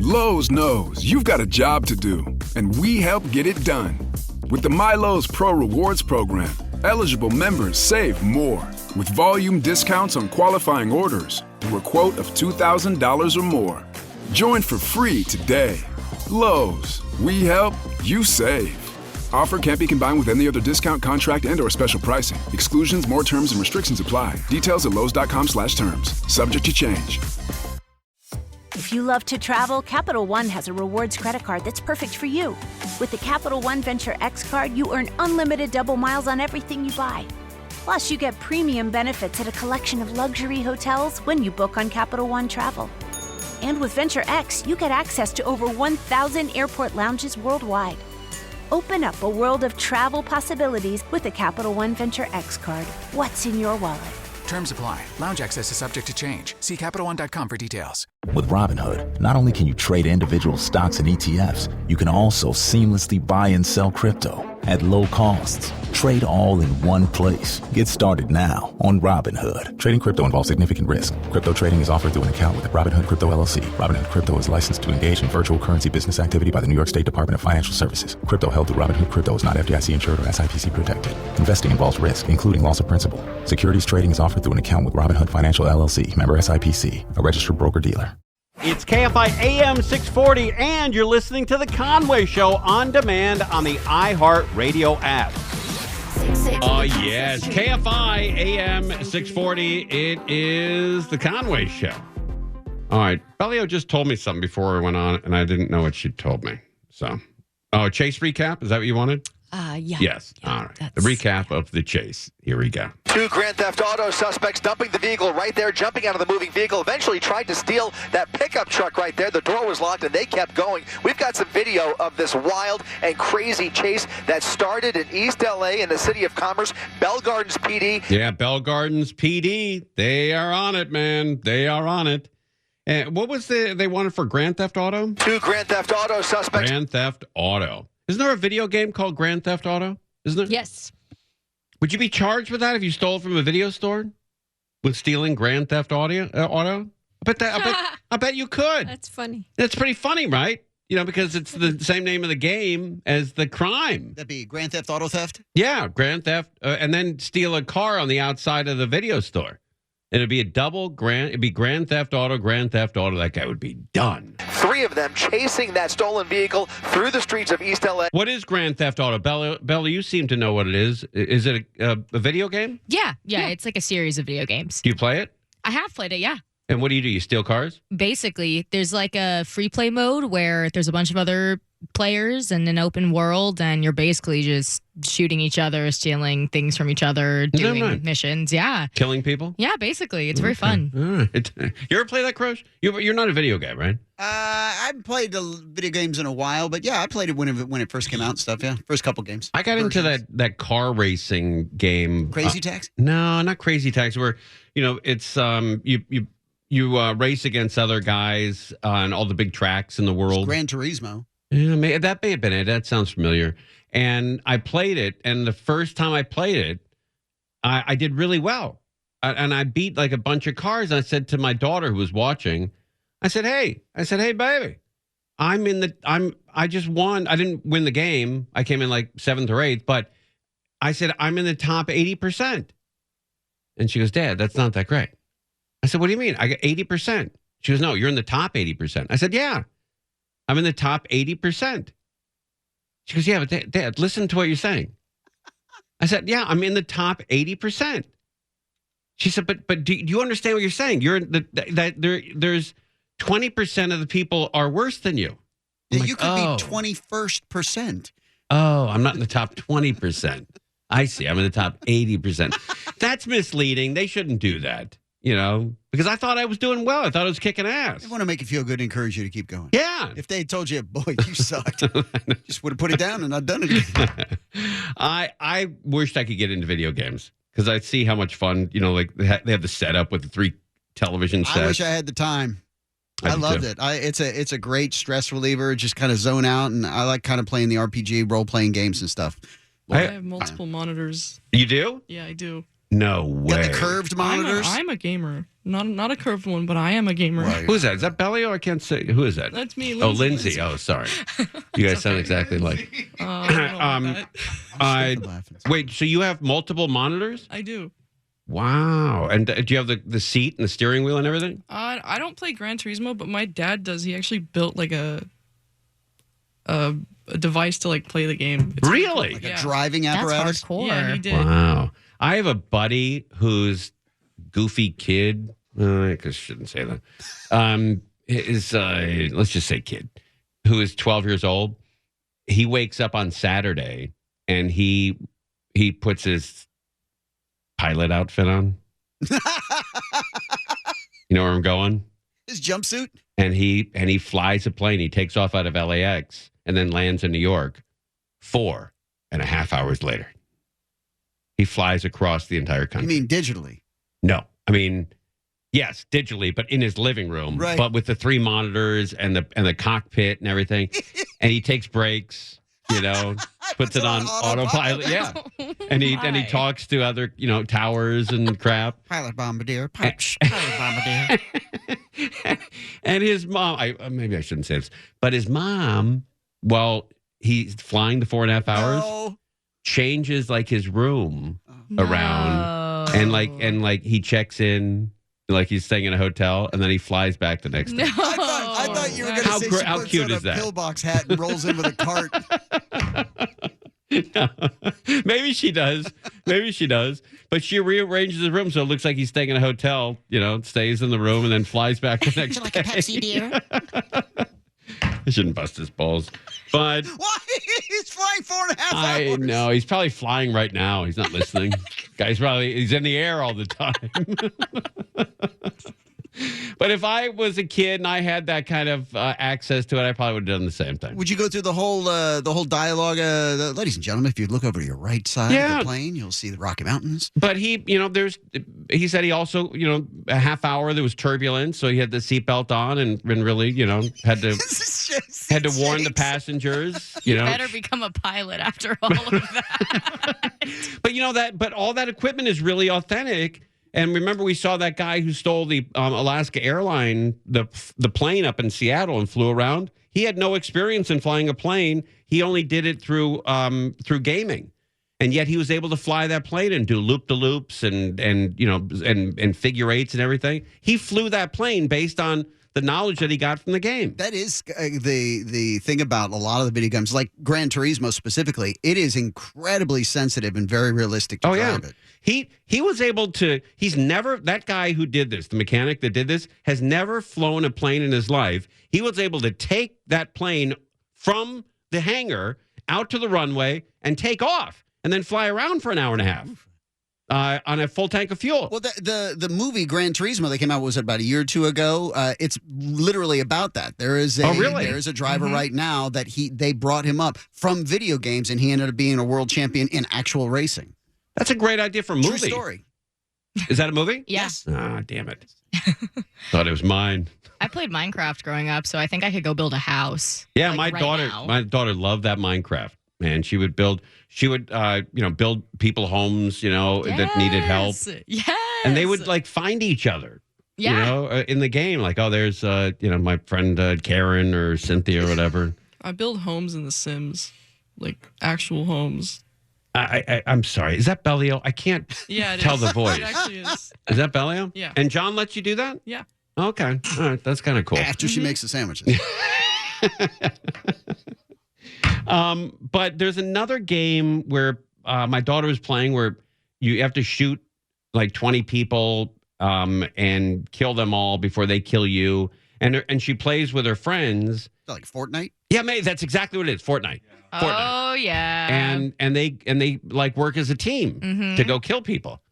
Lowe's knows you've got a job to do, and we help get it done. With the MyLowe's Pro Rewards program, eligible members save more with volume discounts on qualifying orders through a quote of $2,000 or more. Join for free today. Lowe's, we help, you save. Offer can't be combined with any other discount, contract, and/or special pricing. Exclusions, more terms, and restrictions apply. Details at lowes.com/terms. Subject to change. If you love to travel, Capital One has a rewards credit card that's perfect for you. With the Capital One Venture X card, you earn unlimited double miles on everything you buy. Plus, you get premium benefits at a collection of luxury hotels when you book on Capital One Travel. And with Venture X, you get access to over 1,000 airport lounges worldwide. Open up a world of travel possibilities with the Capital One Venture X card. What's in your wallet? Terms apply. Lounge access is subject to change. See CapitalOne.com for details. With Robinhood, not only can you trade individual stocks and ETFs, you can also seamlessly buy and sell crypto at low costs. Trade all in one place. Get started now on Robinhood. Trading crypto involves significant risk. Crypto trading is offered through an account with Robinhood Crypto LLC. Robinhood Crypto is licensed to engage in virtual currency business activity by the New York State Department of Financial Services. Crypto held through Robinhood Crypto is not FDIC insured or SIPC protected. Investing involves risk, including loss of principal. Securities trading is offered through an account with Robinhood Financial LLC. Member SIPC, a registered broker-dealer. It's KFI AM 640, and you're listening to The Conway Show on demand on the iHeartRadio app. Oh, yes. KFI AM 640. It is The Conway Show. All right. Bellio just told me something before I went on, and I didn't know what she told me. So, chase recap? Is that what you wanted? Yeah. Yes. Yeah, all right. The recap of the chase. Here we go. 2 Grand Theft Auto suspects dumping the vehicle right there, jumping out of the moving vehicle, eventually tried to steal that pickup truck right there. The door was locked and they kept going. We've got some video of this wild and crazy chase that started in East LA in the city of Commerce. Bell Gardens PD. Yeah, Bell Gardens PD. They are on it, man. They are on it. And what was they wanted for Grand Theft Auto? 2 Grand Theft Auto suspects. Grand Theft Auto. Isn't there a video game called Grand Theft Auto? Isn't there? Yes. Would you be charged with that if you stole it from a video store? With stealing Grand Theft Auto? I bet you could. That's funny. That's pretty funny, right? You know, because it's the same name of the game as the crime. That'd be Grand Theft Auto theft? Yeah, Grand Theft. And then steal a car on the outside of the video store. It'd be it'd be Grand Theft Auto. That guy would be done. 3 of them chasing that stolen vehicle through the streets of East LA. What is Grand Theft Auto? Bella, you seem to know what it is. Is it a video game? Yeah. It's like a series of video games. Do you play it? I have played it, yeah. And what do? You steal cars? Basically, there's like a free play mode where there's a bunch of other players in an open world, and you're basically just shooting each other, stealing things from each other, doing missions. Yeah. Killing people? Yeah, basically. It's very fun. All right. You ever play that, Crush? You're not a video guy, right? I haven't played video games in a while, but yeah, I played it when it first came out and stuff, yeah. First couple games. I got into that car racing game. Crazy Taxi? No, not Crazy Taxi, where, it's you race against other guys on all the big tracks in the world. It's Gran Turismo. Yeah, that may have been it. That sounds familiar. And I played it, and the first time I played it, I did really well. And I beat like a bunch of cars. And I said to my daughter who was watching, I said, hey, baby, I just won. I didn't win the game. I came in like 7th or 8th, but I said, I'm in the top 80%. And she goes, Dad, that's not that great. I said, what do you mean? I got 80%. She goes, no, you're in the top 80%. I said, yeah, I'm in the top 80%. She goes, yeah, but Dad, listen to what you're saying. I said, yeah, I'm in the top 80%. She said, but do you understand what you're saying? You're in there's 20% of the people are worse than you. Yeah, you could be 21st%. Oh, I'm not in the top 20%. I see. I'm in the top 80%. That's misleading. They shouldn't do that, because I thought I was doing well. I thought I was kicking ass. They want to make you feel good and encourage you to keep going. Yeah. If they had told you, boy, you sucked, just would have put it down and not done it again. I wished I could get into video games because I see how much fun, like they have the setup with the 3 television sets. I wish I had the time. I loved it. It's a great stress reliever. Just kind of zone out, and I like kind of playing the RPG role-playing games and stuff. I have multiple monitors. You do? Yeah, I do. No way. Got the curved monitors? I'm a gamer. Not a curved one, but I am a gamer. Right. Who is that? Is that Bellio? I can't say. Who is that? That's me, Lindsay. Oh, Lindsay. Oh, sorry. You guys sound exactly like. Wait, so you have multiple monitors? I do. Wow. And do you have the seat and the steering wheel and everything? I don't play Gran Turismo, but my dad does. He actually built like a device to like play the game. It's really? Like a driving apparatus? That's hardcore. Yeah, he did. Wow. I have a buddy who's goofy kid. I shouldn't say that. Let's just say kid, who is 12 years old. He wakes up on Saturday and he puts his pilot outfit on. You know where I'm going? His jumpsuit? And he flies a plane. He takes off out of LAX and then lands in New York 4.5 hours later. He flies across the entire country. You mean digitally? No. I mean, yes, digitally, but in his living room. Right. But with the 3 monitors and the cockpit and everything. And he takes breaks, puts it on autopilot. Yeah. And he talks to other, towers and crap. Pilot bombardier. Pilot bombardier. And his mom, maybe I shouldn't say this, but his mom, while he's flying the 4.5 hours, changes like his room around and he checks in like he's staying in a hotel and then he flies back the next day. I thought you were going to say she how puts cute on is a that? pillbox hat and rolls in with a cart. No. Maybe she does. But she rearranges his room so it looks like he's staying in a hotel, stays in the room and then flies back the next day. Like a Pepsi dear. I shouldn't bust his balls. But why? He's flying 4.5 hours. I know. He's probably flying right now. He's not listening. He's in the air all the time. But if I was a kid and I had that kind of access to it, I probably would have done the same thing. Would you go through the whole dialogue? Ladies and gentlemen, if you look over to your right side of the plane, you'll see the Rocky Mountains. But he said he also, a half hour there was turbulence, so he had the seatbelt on and really, had to warn the passengers. You better become a pilot after all of that. But all that equipment is really authentic. And remember, we saw that guy who stole the Alaska airline, the plane up in Seattle and flew around. He had no experience in flying a plane. He only did it through gaming, and yet he was able to fly that plane and do loop-de-loops and figure eights and everything. He flew that plane based on the knowledge that he got from the game. That is the thing about a lot of the video games, like Gran Turismo specifically. It is incredibly sensitive and very realistic to drive it. He was able to, that guy who did this, the mechanic that did this, has never flown a plane in his life. He was able to take that plane from the hangar out to the runway and take off and then fly around for an hour and a half on a full tank of fuel. Well, the movie Gran Turismo that came out, was it about a year or two ago? It's literally about that. There is a driver right now that they brought him up from video games, and he ended up being a world champion in actual racing. That's a great idea for a movie. True story. Is that a movie? Yes. Ah, damn it. Thought it was mine. I played Minecraft growing up, so I think I could go build a house. Yeah, my daughter loved that Minecraft. Man, she would build people homes, that needed help. Yes. And they would find each other. Yeah. In the game, there's my friend Karen or Cynthia or whatever. I build homes in The Sims, like actual homes. I'm sorry. Is that Bellio? I can't tell the voice. It actually is. Is that Bellio? Yeah. And John lets you do that? Yeah. Okay. All right. That's kind of cool. After she makes the sandwiches. But there's another game where my daughter was playing where you have to shoot 20 people and kill them all before they kill you. And she plays with her friends. Like Fortnite? Yeah, mate, that's exactly what it is. Fortnite. Oh yeah. And they work as a team to go kill people.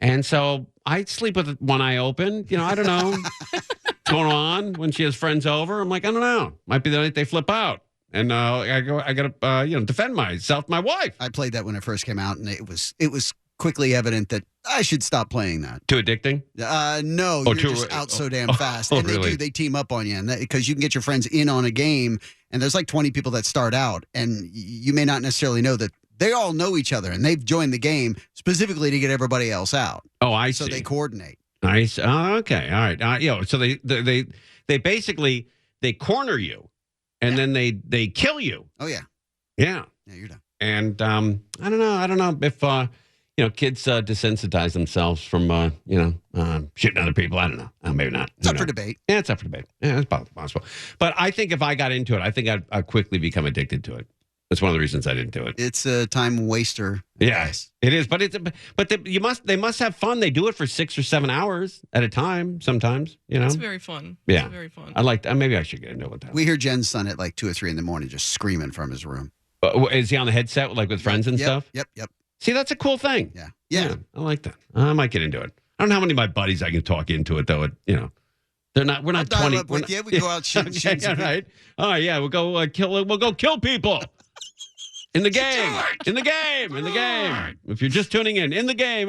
And so I sleep with one eye open. I don't know what's going on when she has friends over. I'm like, I don't know. Might be the night they flip out. And I got to defend myself, my wife. I played that when it first came out, and it was quickly evident that I should stop playing that. Too addicting? No, you're just out so damn fast. And really? They team up on you, because you can get your friends in on a game, and there's 20 people that start out, and you may not necessarily know that they all know each other, and they've joined the game specifically to get everybody else out. Oh, I see. So they coordinate. Nice. Okay. All right. So they basically they corner you, and then they kill you. Oh yeah. Yeah. Yeah, you're done. And I don't know if kids desensitize themselves from shooting other people. I don't know. Maybe not. It's up for debate. Yeah, it's up for debate. Yeah, it's possible. But I think if I got into it, I think I'd quickly become addicted to it. That's one of the reasons I didn't do it. It's a time waster. Yes, it is. But they must have fun. They do it for 6 or 7 hours at a time. Sometimes, It's very fun. Yeah, it's very fun. Maybe I should get into it. We hear Jen's son at like 2 or 3 in the morning just screaming from his room. Is he on the headset like with friends and stuff? Yep. See, that's a cool thing. Yeah. I like that. I might get into it. I don't know how many of my buddies I can talk into it though. They're not. We're not 20. We go out shooting. Right. Oh yeah, we'll go kill. We'll go kill people. In the game. If you're just tuning in the game.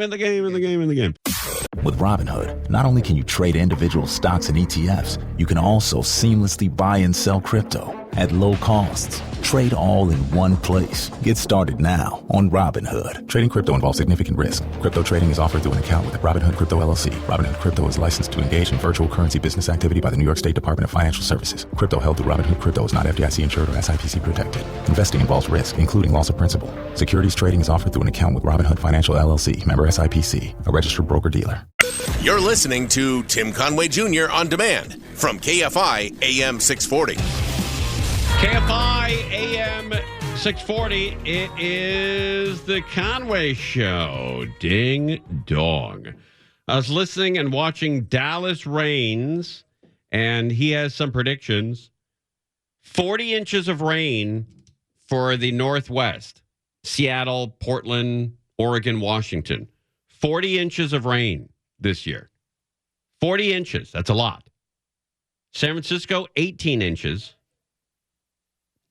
With Robinhood, not only can you trade individual stocks and ETFs, you can also seamlessly buy and sell crypto at low costs. Trade all in one place. Get started now on Robinhood. Trading crypto involves significant risk. Crypto trading is offered through an account with Robinhood Crypto LLC. Robinhood Crypto is licensed to engage in virtual currency business activity by the New York State Department of Financial Services. Crypto held through Robinhood Crypto is not FDIC insured or SIPC protected. Investing involves risk, including loss of principal. Securities trading is offered through an account with Robinhood Financial LLC, member SIPC, a registered broker-dealer. You're listening to Tim Conway Jr. On Demand from KFI AM 640. KFI AM 640. It is the Conway Show. Ding dong. I was listening and watching Dallas Rains, and he has some predictions. 40 inches of rain for the Northwest. Seattle, Portland, Oregon, Washington. 40 inches of rain this year. 40 inches. That's a lot. San Francisco, 18 inches.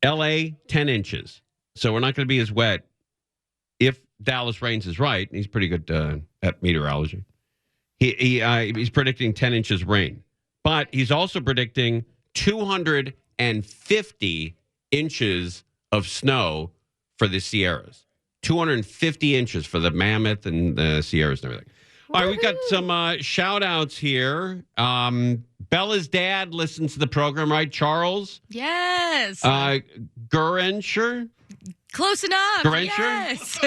LA, 10 inches. So we're not going to be as wet if Dallas Rains is right. He's pretty good at meteorology. He's predicting 10 inches rain. But he's also predicting 250 inches of snow for the Sierras. 250 inches for the Mammoth and the Sierras and everything. All right, we've got some shout-outs here. Bella's dad listens to the program, right? Charles? Yes. Gurencher? Close enough. Gurencher? Yes.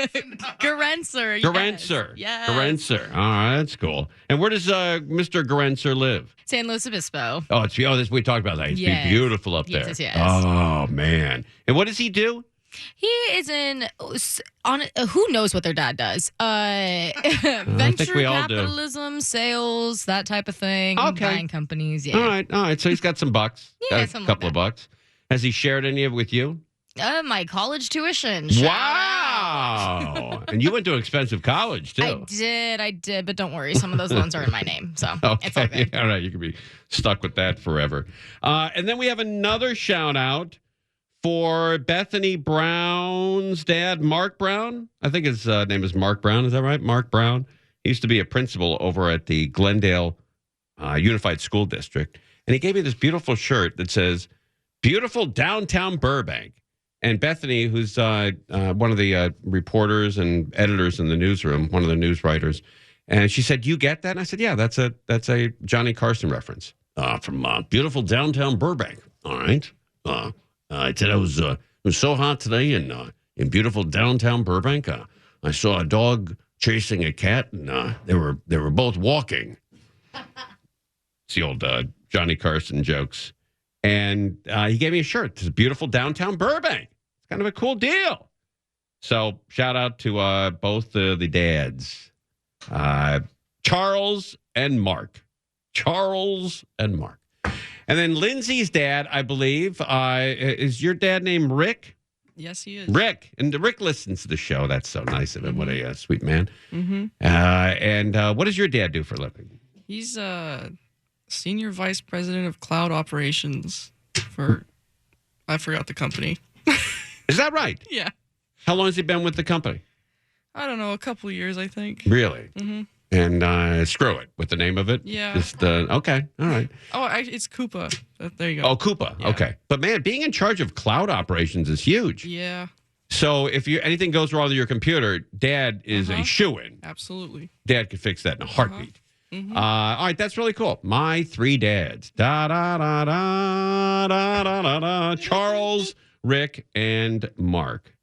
Gurencer. Gurencer. Yes. Gurencer. All right, that's cool. And where does Mr. Gurencer live? San Luis Obispo. We talked about that. It's beautiful up there. Yes. Oh, man. And what does he do? He is who knows what their dad does? Venture capitalism, sales, that type of thing. Okay. Buying companies. Yeah. All right. So he's got some bucks. Yeah, got a couple of bucks. Has he shared any of it with you? My college tuition. Wow. And you went to an expensive college, too. I did, but don't worry. Some of those loans are in my name, so it's all good. All right, you can be stuck with that forever. And then we have another shout-out for Bethany Brown's dad, Mark Brown. I think his name is Mark Brown. Is that right? Mark Brown. He used to be a principal over at the Glendale Unified School District. And he gave me this beautiful shirt that says, "Beautiful Downtown Burbank." And Bethany, who's one of the reporters and editors in the newsroom, one of the news writers, and she said, "You get that?" And I said, "Yeah, that's a Johnny Carson reference from beautiful downtown Burbank." All right. I said it was so hot today in beautiful downtown Burbank. I saw a dog chasing a cat, and they were both walking. It's the old Johnny Carson jokes. And he gave me a shirt. It's beautiful downtown Burbank. It's kind of a cool deal. So shout out to both the dads, Charles and Mark. Charles and Mark. And then Lindsay's dad, I believe, is your dad named Rick? Yes, he is. Rick. And Rick listens to the show. That's so nice of him. What a sweet man. Mm-hmm. And what does your dad do for a living? He's senior vice president of cloud operations for, I forgot the company. Is that right? Yeah. How long has he been with the company? I don't know, a couple of years, I think. Really? Mm-hmm. And screw it with the name of it. Yeah. Just okay. All right. Oh, it's Coupa. There you go. Oh, Coupa. Yeah. Okay. But man, being in charge of cloud operations is huge. Yeah. So if anything goes wrong with your computer, Dad is a shoo-in. Absolutely. Dad could fix that in a heartbeat. All right, that's really cool. My three dads. Da da da da da da da da. Charles, Rick, and Mark.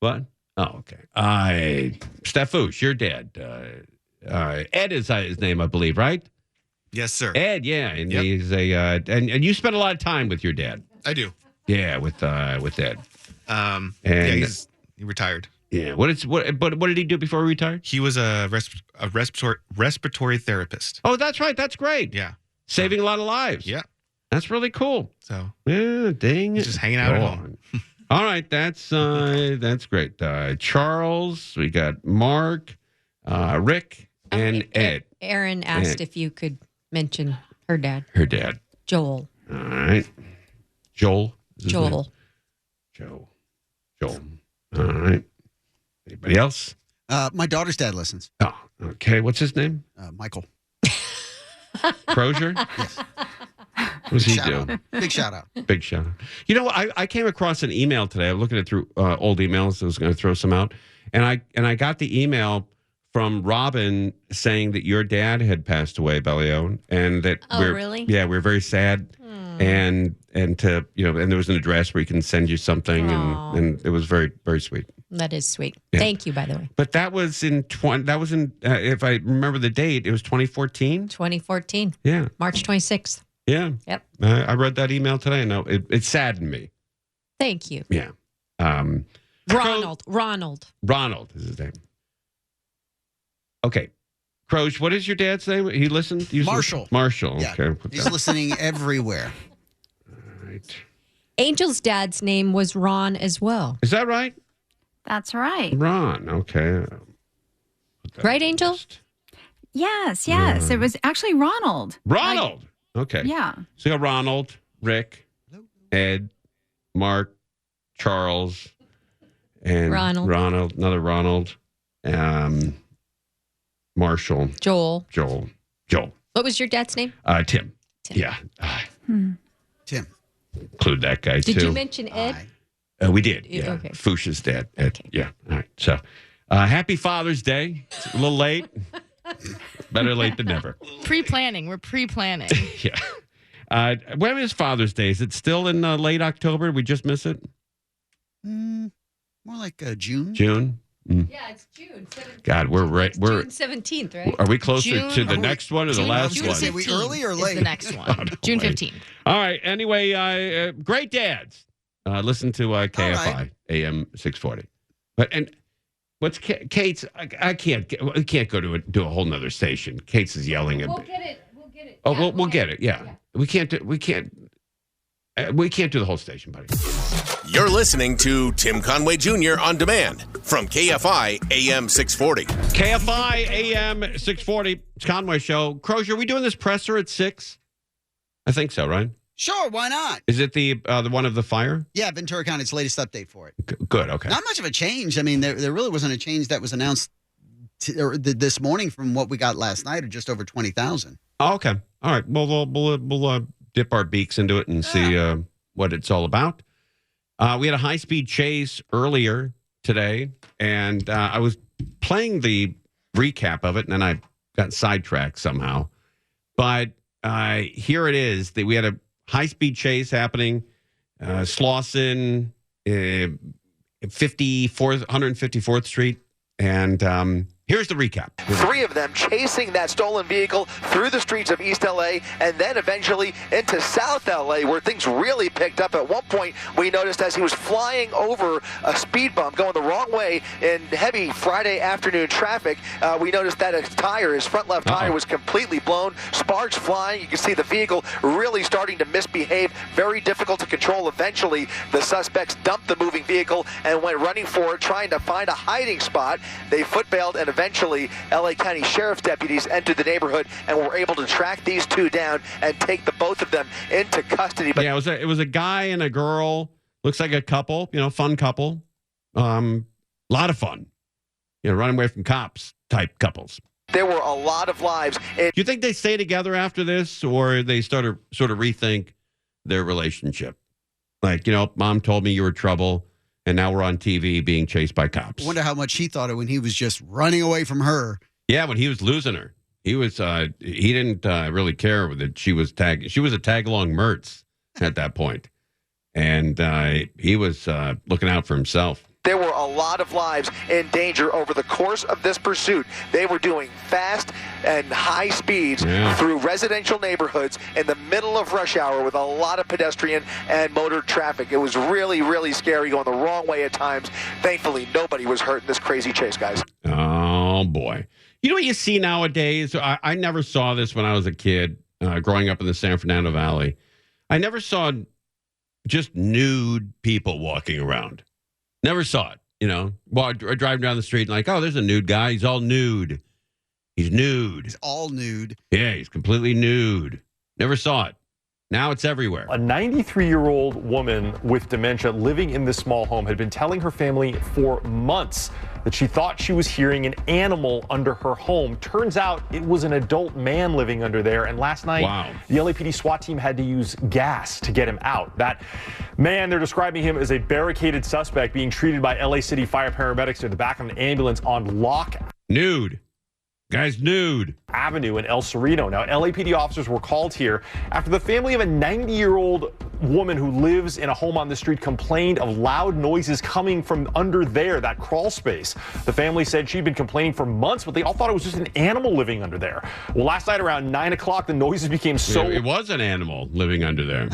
What? Oh, okay. Stefouche, your dad. Ed is his name, I believe, right? Yes, sir. Ed, yeah, and he's a and you spend a lot of time with your dad. I do. Yeah, with Ed. And he retired. Yeah. What did he do before he retired? He was a respiratory therapist. Oh, that's right. That's great. Yeah. Saving a lot of lives. Yeah. That's really cool. So yeah, dang it. Just hanging out at home. All right, that's great. Charles, we got Mark, Rick, and Ed. Aaron asked if you could mention her dad. Her dad. Joel. All right. Joel. Joel. Joel. All right. Anybody else? My daughter's dad listens. Oh, okay. What's his name? Michael. Crozier? Yes. What does he do? Big shout out. Big shout out. You know, I came across an email today. I'm looking at through old emails. I was going to throw some out, and I got the email from Robin saying that your dad had passed away, Bellio, and that really? Yeah, we're very sad, and to and there was an address where you can send you something, and it was very, very sweet. That is sweet. Yeah. Thank you, by the way. But that was in if I remember the date, it was 2014. 2014. Yeah, March 26th. Yeah. Yep. I read that email today. No, it saddened me. Thank you. Yeah. Ronald is his name. Okay. Croge, what is your dad's name? He listened? Marshall. Marshall. Yeah. Okay. He's listening everywhere. All right. Angel's dad's name was Ron as well. Is that right? That's right. Ron. Okay. Right, Angel? Yes. It was actually Ronald. Ronald. Okay. Yeah. So you got Ronald, Rick, Ed, Mark, Charles, and Ronald, another Ronald, Marshall, Joel. What was your dad's name? Tim. Yeah. Tim. Include that guy too. Did you mention Ed? We did. Yeah. Okay. Fuchsia's dad. Ed. Okay. Yeah. All right. So, happy Father's Day. It's a little late. Better late than never. Pre-planning. We're pre-planning. Yeah. When is Father's Day? Is it still in late October? Did we just miss it? More like June. June? Yeah, it's June 17th. God, we're right. We're June 17th, right? Are we closer to the next one or the last one? Are we early or late? Is the next one. June 15th. All right. Anyway, great dads. Listen to KFI AM 640. And what's Kate's? We can't go to a whole nother station. Kate's is yelling at me. We'll get it. Oh, yeah, we'll get it. Yeah. We can't do the whole station, buddy. You're listening to Tim Conway Jr. on demand from KFI AM 640. KFI AM 640. It's Conway Show. Crozier, are we doing this presser at 6? I think so, right? Sure, why not? Is it the one of the fire? Yeah, Ventura County's latest update for it. Good, okay. Not much of a change. I mean, there really wasn't a change that was announced this morning from what we got last night, or just over 20,000. Oh, okay. All right. Well, we'll dip our beaks into it and see what it's all about. We had a high-speed chase earlier today, and I was playing the recap of it, and then I got sidetracked somehow. But here it is. We had a high-speed chase happening, Slauson, 154th Street, and here's the recap. 3 of them chasing that stolen vehicle through the streets of East LA and then eventually into South LA, where things really picked up. At one point, we noticed as he was flying over a speed bump going the wrong way in heavy Friday afternoon traffic, we noticed that his front left tire was completely blown, sparks flying. You can see the vehicle really starting to misbehave, very difficult to control. Eventually, the suspects dumped the moving vehicle and went running for it, trying to find a hiding spot. They foot-bailed, and eventually LA County Sheriff's deputies entered the neighborhood and were able to track these 2 down and take both of them into custody. But yeah, it was a guy and a girl. Looks like a couple, fun couple. Lot of fun. Running away from cops type couples. There were a lot of lives. Do you think they stay together after this, or they sort of rethink their relationship? Like, Mom told me you were trouble, and now we're on TV being chased by cops. I wonder how much he thought of when he was just running away from her. Yeah, when he was losing her. He was. He didn't really care that she was tag. She was a tag along Mertz at that point, and he was looking out for himself. There were a lot of lives in danger over the course of this pursuit. They were doing fast and high speeds through residential neighborhoods in the middle of rush hour with a lot of pedestrian and motor traffic. It was really, really scary, going the wrong way at times. Thankfully, nobody was hurt in this crazy chase, guys. Oh, boy. You know what you see nowadays? I never saw this when I was a kid growing up in the San Fernando Valley. I never saw just nude people walking around. Never saw it, you know. Driving down the street and like, oh, there's a nude guy. He's all nude. He's nude. He's all nude. Yeah, he's completely nude. Never saw it. Now it's everywhere. A 93-year-old woman with dementia living in this small home had been telling her family for months that she thought she was hearing an animal under her home. Turns out it was an adult man living under there. And last night, the LAPD SWAT team had to use gas to get him out. That man, they're describing him as a barricaded suspect being treated by LA City fire paramedics near the back of an ambulance on Lock. Nude. Guy's nude. Avenue in El Sereno. Now, LAPD officers were called here after the family of a 90-year-old woman who lives in a home on the street complained of loud noises coming from under there, that crawl space. The family said she'd been complaining for months, but they all thought it was just an animal living under there. Well, last night around 9 o'clock, the noises became so... It was an animal living under there.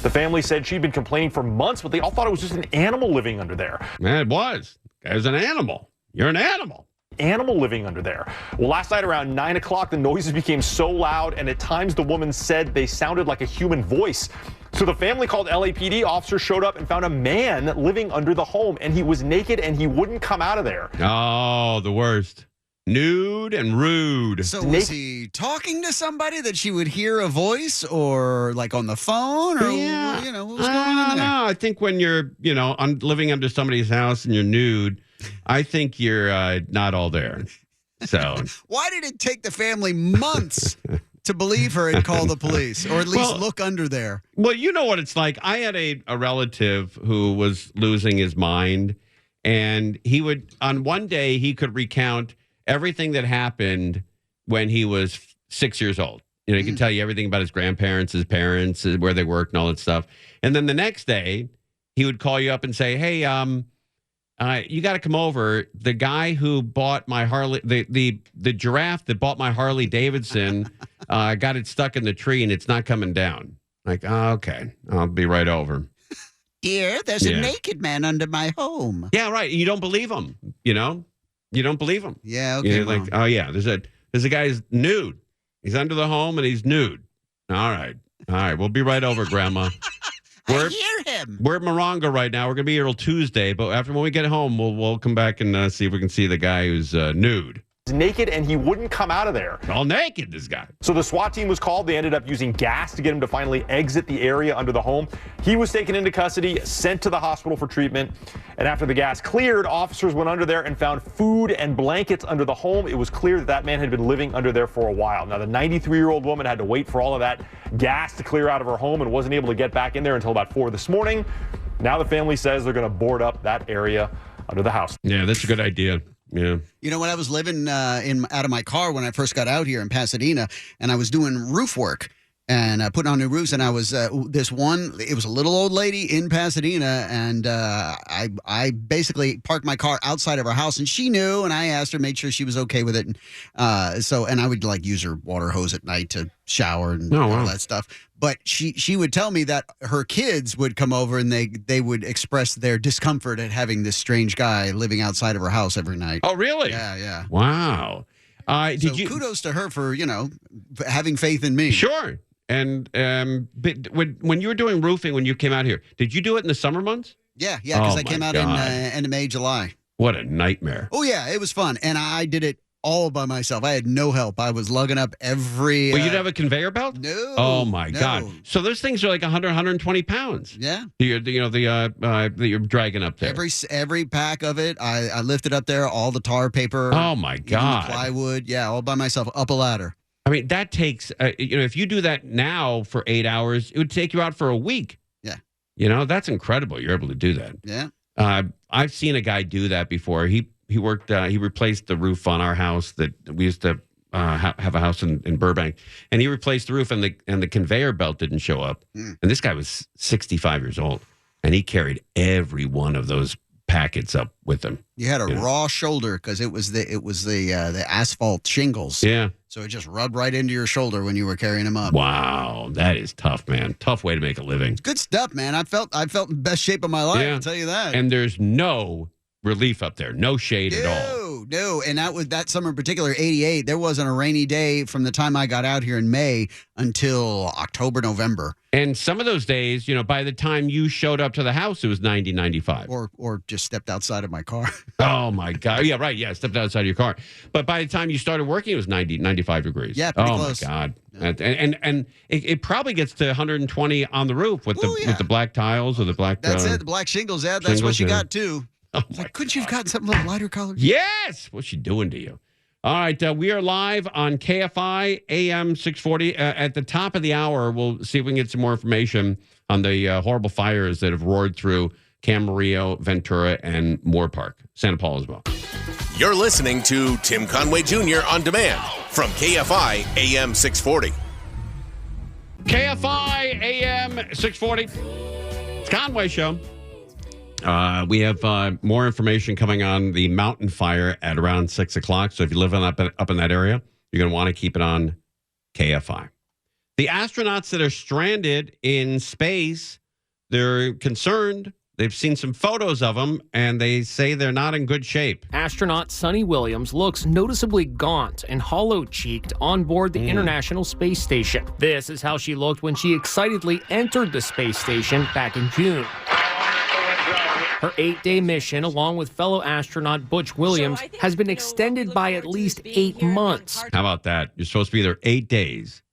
The family said she'd been complaining for months, but they all thought it was just an animal living under there. Man, it was. Guy's an animal. You're an animal. Animal living under there. Well, last night around 9 o'clock, the noises became so loud, and at times the woman said they sounded like a human voice. So the family called LAPD. Officers showed up and found a man living under the home, and he was naked and he wouldn't come out of there. Oh, the worst. Nude and rude. So was he talking to somebody that she would hear a voice, or like on the phone, or you know, what was going on there? I think when you're, living under somebody's house and you're nude, I think you're not all there. So why did it take the family months to believe her and call the police, or at least look under there? Well, you know what it's like. I had a relative who was losing his mind, and he would, on one day, he could recount everything that happened when he was 6 years old. You know, he could tell you everything about his grandparents, his parents, where they worked, and all that stuff. And then the next day, he would call you up and say, "Hey, you got to come over. The guy who bought my Harley, the giraffe that bought my Harley Davidson, got it stuck in the tree and it's not coming down." Like, oh, okay, I'll be right over. Dear, there's a naked man under my home. Yeah, right. You don't believe him. You don't believe him. Yeah, okay. You're like, oh yeah, there's a guy's nude. He's under the home and he's nude. All right, we'll be right over, Grandma. I hear him. We're at Morongo right now. We're going to be here till Tuesday, but when we get home, we'll come back and see if we can see the guy who's nude. Naked, and he wouldn't come out of there. All naked, this guy. So the SWAT team was called. They ended up using gas to get him to finally exit the area under the home. He was taken into custody, sent to the hospital for treatment. And after the gas cleared, officers went under there and found food and blankets under the home. It was clear that man had been living under there for a while. Now, the 93-year-old woman had to wait for all of that gas to clear out of her home and wasn't able to get back in there until about 4 this morning. Now the family says they're going to board up that area under the house. Yeah, that's a good idea. Yeah. You know, when I was living out of my car when I first got out here in Pasadena, and I was doing roof work and putting on new roofs, and I was it was a little old lady in Pasadena, and I basically parked my car outside of her house, and she knew, and I asked her, made sure she was okay with it, and I would like use her water hose at night to shower and all that stuff. But she would tell me that her kids would come over and they would express their discomfort at having this strange guy living outside of her house every night. Oh, really? Yeah. Wow. Kudos to her for having faith in me. Sure. And but when you were doing roofing, when you came out here, did you do it in the summer months? Yeah, because I came out in end of May, July. What a nightmare. Oh, yeah, it was fun. And I did it all by myself. I had no help. I was lugging up every... Well, you didn't have a conveyor belt? No. Oh, my God. So those things are like 100, 120 pounds. Yeah. That you're dragging up there. Every pack of it, I lifted up there, all the tar paper. Oh, my God. The plywood. Yeah, all by myself, up a ladder. I mean, that takes, if you do that now for 8 hours, it would take you out for a week. Yeah. That's incredible. You're able to do that. Yeah. I've seen a guy do that before. He worked, he replaced the roof on our house that we used to have a house in Burbank, and he replaced the roof, and the conveyor belt didn't show up. And this guy was 65 years old, and he carried every one of those packets up with him. You had a raw shoulder because it was the asphalt shingles. Yeah. So it just rubbed right into your shoulder when you were carrying them up. Wow, that is tough, man. Tough way to make a living. Good stuff, man. I felt in the best shape of my life. Yeah. I'll tell you that. And there's no relief up there, no shade at all. No, and that summer in particular, 88, there wasn't a rainy day from the time I got out here in May until October, November. And some of those days, by the time you showed up to the house, it was 90, 95. Or just stepped outside of my car. Oh, my God. Yeah, right. Yeah, stepped outside of your car. But by the time you started working, it was 90, 95 degrees. Yeah, pretty close. My God. Yeah. And it probably gets to 120 on the roof with the black tiles or the black... That's it, the black shingles. Yeah, that's what you got, too. Oh, couldn't you have gotten something a little lighter colored? Yes! What's she doing to you? All right, we are live on KFI AM 640. At the top of the hour, we'll see if we can get some more information on the horrible fires that have roared through Camarillo, Ventura, and Moore Park, Santa Paula as well. You're listening to Tim Conway Jr. on demand from KFI AM 640. KFI AM 640. It's Conway Show. We have more information coming on the mountain fire at around 6 o'clock. So if you live up in that area, you're going to want to keep it on KFI. The astronauts that are stranded in space, they're concerned. They've seen some photos of them, and they say they're not in good shape. Astronaut Sunny Williams looks noticeably gaunt and hollow-cheeked on board the International Space Station. This is how she looked when she excitedly entered the space station back in June. Her 8-day mission, along with fellow astronaut Butch Williams, has been extended by at least 8 months. How about that? You're supposed to be there 8 days,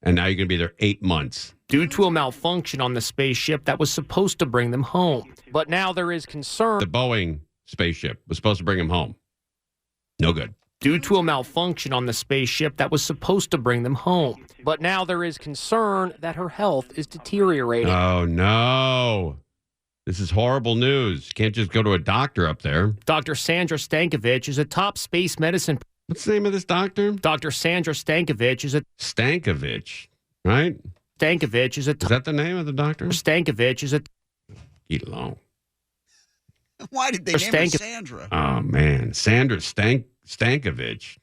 and now you're going to be there 8 months. Due to a malfunction on the spaceship that was supposed to bring them home. But now there is concern. The Boeing spaceship was supposed to bring them home. No good. Due to a malfunction on the spaceship that was supposed to bring them home. But now there is concern that her health is deteriorating. Oh, no. This is horrible news. You can't just go to a doctor up there. Dr. Sandra Stankovic is a top space medicine. What's the name of this doctor? Dr. Sandra Stankovic is a... Stankovic, right? Stankovic is a... Is that the name of the doctor? Stankovic is a... Get along. Why did they name her Sandra? Oh, man. Sandra Stankovic.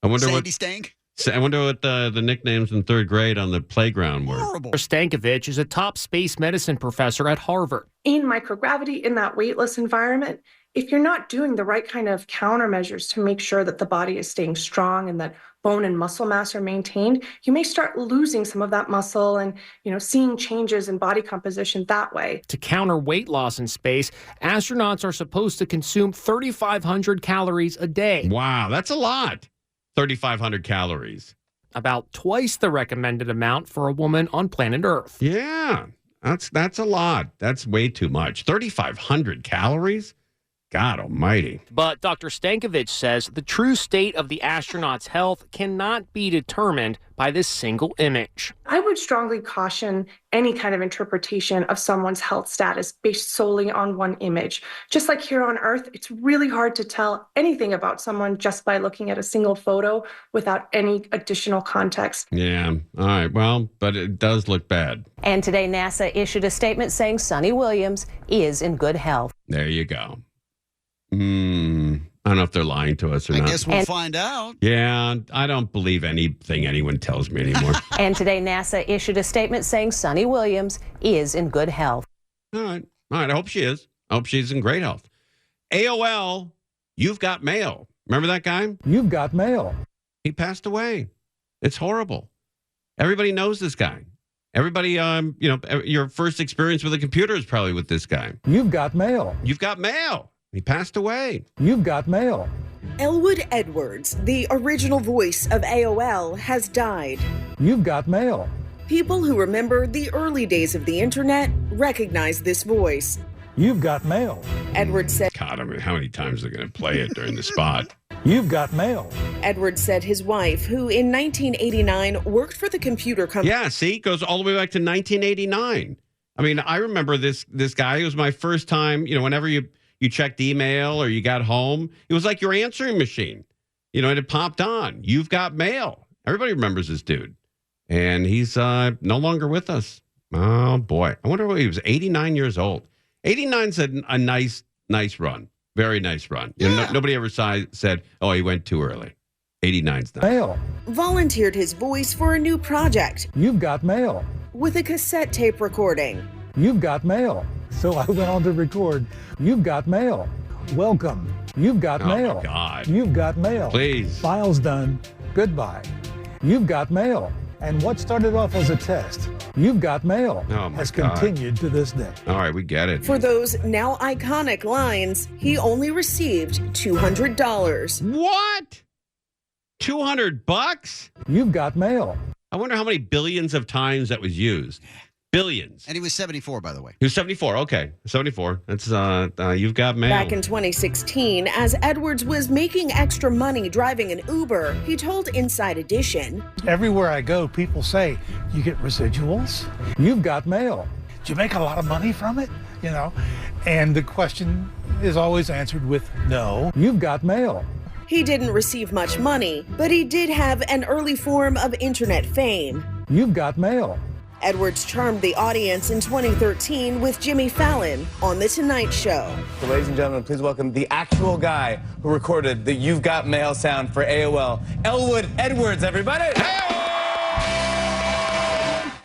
I wonder Sandy Stank? I wonder what the nicknames in third grade on the playground were. Horrible. Stankovic is a top space medicine professor at Harvard. In microgravity, in that weightless environment, if you're not doing the right kind of countermeasures to make sure that the body is staying strong and that bone and muscle mass are maintained, you may start losing some of that muscle and, seeing changes in body composition that way. To counter weight loss in space, astronauts are supposed to consume 3,500 calories a day. Wow, that's a lot. 3,500 calories. About twice the recommended amount for a woman on planet Earth. Yeah, that's a lot. That's way too much. 3,500 calories? God almighty. But Dr. Stankovic says the true state of the astronaut's health cannot be determined by this single image. I would strongly caution any kind of interpretation of someone's health status based solely on one image. Just like here on Earth, it's really hard to tell anything about someone just by looking at a single photo without any additional context. Yeah, all right, well, but it does look bad. And today, NASA issued a statement saying Sunny Williams is in good health. There you go. I don't know if they're lying to us or not. I guess we'll find out. Yeah, I don't believe anything anyone tells me anymore. And today, NASA issued a statement saying Sunny Williams is in good health. All right. I hope she is. I hope she's in great health. AOL, You've Got Mail. Remember that guy? You've Got Mail. He passed away. It's horrible. Everybody knows this guy. Everybody, your first experience with a computer is probably with this guy. You've Got Mail. You've Got Mail. He passed away. You've Got Mail. Elwood Edwards, the original voice of AOL, has died. You've Got Mail. People who remember the early days of the internet recognize this voice. You've Got Mail. Edwards said... God, I mean, how many times are they going to play it during the spot? You've Got Mail. Edwards said his wife, who in 1989 worked for the computer company... Yeah, see, goes all the way back to 1989. I mean, I remember this guy. It was my first time, whenever you checked email or you got home, it was like your answering machine. it had popped on. You've got mail. Everybody remembers this dude. And he's no longer with us. Oh, boy. I wonder what he was. 89 ye's old. 89's a nice run. Very nice run. Yeah. Nobody ever said, oh, he went too early. 89's nice. Mail. Volunteered his voice for a new project You've got mail. with a cassette tape recording. You've got mail. So I went on to record. You've got mail. Welcome. You've got mail. Oh, my God. You've got mail. Please. File's done. Goodbye. You've got mail. And what started off as a test, You've got mail, Oh, my has God. continued to this day. All right, we get it. For those now iconic lines, he only received $200. What? $200? You've got mail. I wonder how many billions of times that was used. Billions. And he was 74, by the way. He was 74. Okay, 74. That's you've got mail. Back in 2016, as Edwards was making extra money driving an Uber, he told Inside Edition, Everywhere I go, people say, you get residuals? You've got mail. Do you make a lot of money from it? And the question is always answered with no. You've got mail. he didn't receive much money, but he did have an early form of internet fame. You've got mail. Edwards charmed the audience in 2013 with Jimmy Fallon on The Tonight Show. So ladies and gentlemen, please welcome the actual guy who recorded the You've Got Mail sound for AOL, Elwood Edwards, everybody.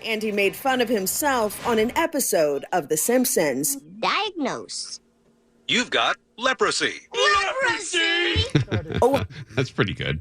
And he made fun of himself on an episode of The Simpsons. Diagnose. You've got leprosy. Leprosy! Oh, that's pretty good.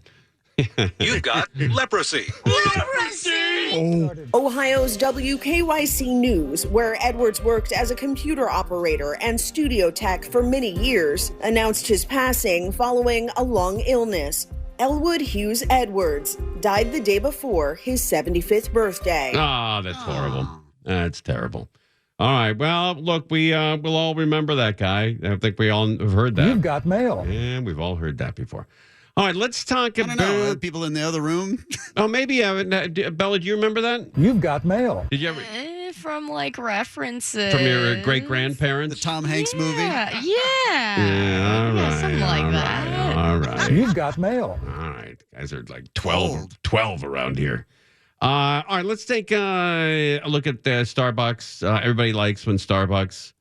You've got leprosy. Leprosy! Ohio's WKYC News, where Edwards worked as a computer operator and studio tech for many years, announced his passing following a long illness. Elwood Hughes Edwards died the day before his 75th birthday. Oh, that's horrible. That's terrible. All right. Well, look, we'll all remember that guy. I think we all have heard that. You've got mail. Yeah, we've all heard that before. All right, let's talk I don't know. People in the other room. Oh, maybe. Bella, do you remember that? You've got mail. Did you ever? From references. From your great-grandparents? The Tom Hanks movie? Yeah. Yeah, all right. Something like that. All right. You've got mail. All right. Guys are like 12 around here. All right, let's take a look at the Starbucks. Everybody likes when Starbucks,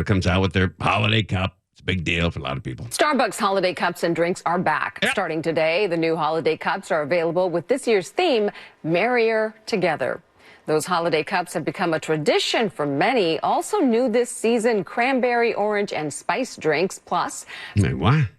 comes out with their holiday cup. It's a big deal for a lot of people. Starbucks holiday cups and drinks are back. Yep. Starting today, the new holiday cups are available with this year's theme, Merrier Together. Those holiday cups have become a tradition for many. Also new this season, cranberry, orange, and spice drinks, plus... Wait, what?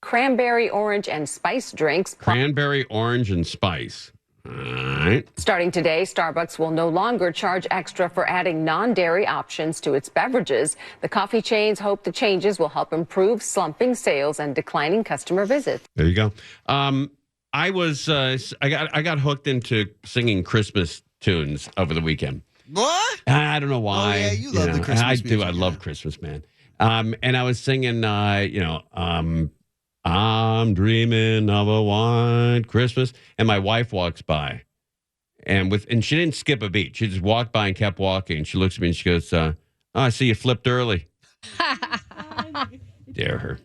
Cranberry, orange, and spice drinks. Cranberry, orange, and spice. All right. Starting today, Starbucks will no longer charge extra for adding non-dairy options to its beverages. The coffee chains hope the changes will help improve slumping sales and declining customer visits. There you go. I got hooked into singing Christmas tunes over the weekend. What? I don't know why. Oh, yeah, you love the Christmas I do. music, I love Christmas, man. And I was singing, I'm dreaming of a white Christmas. And my wife walks by. And she didn't skip a beat. She just walked by and kept walking. She looks at me and she goes, I see you flipped early. Dare her.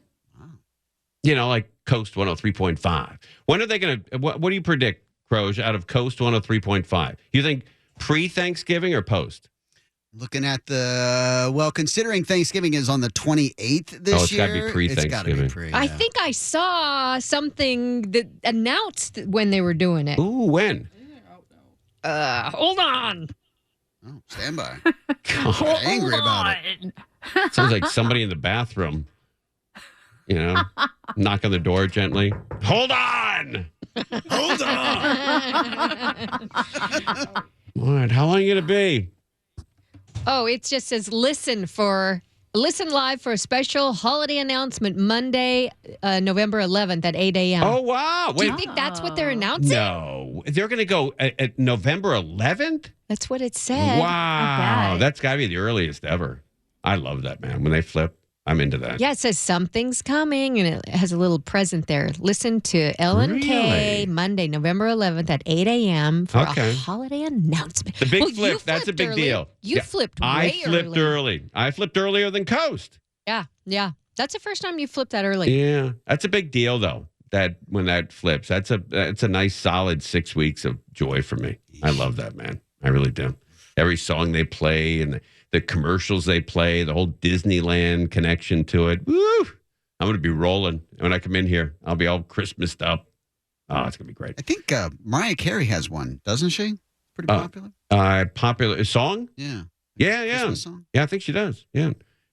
Like Coast 103.5. When are they going to, what do you predict, Croge, out of Coast 103.5? You think pre-Thanksgiving or post? Looking at considering Thanksgiving is on the 28th this year. It's got to be pre-Thanksgiving. It's got to be pre. Yeah. I think I saw something that announced when they were doing it. Ooh, when? Hold on. Oh, stand by. God. Angry about it. Sounds like somebody in the bathroom. Knock on the door gently. Hold on. Hold on. All right, how long are you going to be? Oh, it just says listen live for a special holiday announcement Monday, November 11th at 8 a.m. Oh, wow. Do you think that's what they're announcing? No. They're going to go at November 11th? That's what it said. Wow. That's got to be the earliest ever. I love that, man. When they flip, I'm into that. Yeah, it says something's coming, and it has a little present there. Listen to Ellen K. Monday, November 11th at 8 a.m. for a holiday announcement. The big flip. That's a big deal. You flipped way I flipped early. I flipped earlier than Coast. Yeah. That's the first time you flipped that early. Yeah. That's a big deal, though. that when that flips. That's a nice solid 6 weeks of joy for me. I love that, man. I really do. Every song they play and the commercials they play, the whole Disneyland connection to it. Woo! I'm going to be rolling when I come in here. I'll be all Christmased up. Oh, it's going to be great. I think Mariah Carey has one, doesn't she? Pretty popular. Popular song? Yeah. Yeah. Christmas song? Yeah, I think she does. Yeah.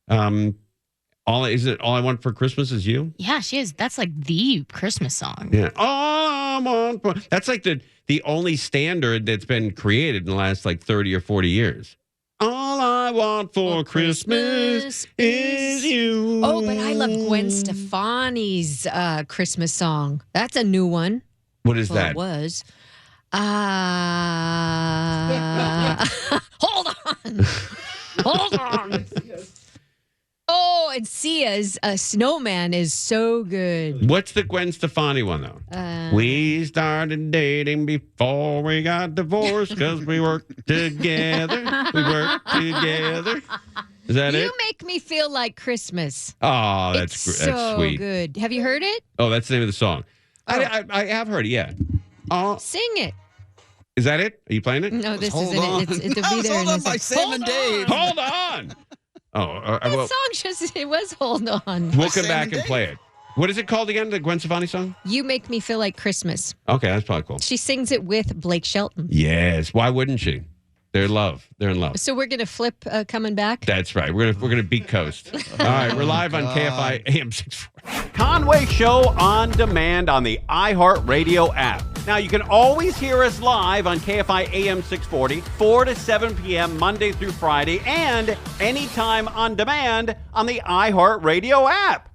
All I want for Christmas is you? Yeah, she is. That's like the Christmas song. Yeah. All I want for that's like the only standard that's been created in the last like 30 or 40 years. All I want for Christmas is you. Oh, but I love Gwen Stefani's Christmas song. That's a new one. What is Well, that? It was. Hold on. Oh, and Sia's Snowman is so good. What's the Gwen Stefani one, though? We started dating before we got divorced because we worked together. We worked together. Is that it? You make me feel like Christmas. Oh, that's so sweet. Good. Have you heard it? Oh, that's the name of the song. Oh. I have heard it, yeah. Sing it. Is that it? Are you playing it? No, this isn't it. It'll be there. Hold on by Sam and Dave. Hold on. Oh, That song it was Hold On. We'll come back and play it. What is it called again, the Gwen Stefani song? You Make Me Feel Like Christmas. Okay, that's probably cool. She sings it with Blake Shelton. Yes. Why wouldn't she? They're in love. So we're going to flip coming back? That's right. We're gonna beat Coast. All right, we're live on KFI AM 640. Conway Show on demand on the iHeartRadio app. Now, you can always hear us live on KFI AM 640, 4 to 7 p.m. Monday through Friday, and anytime on demand on the iHeartRadio app.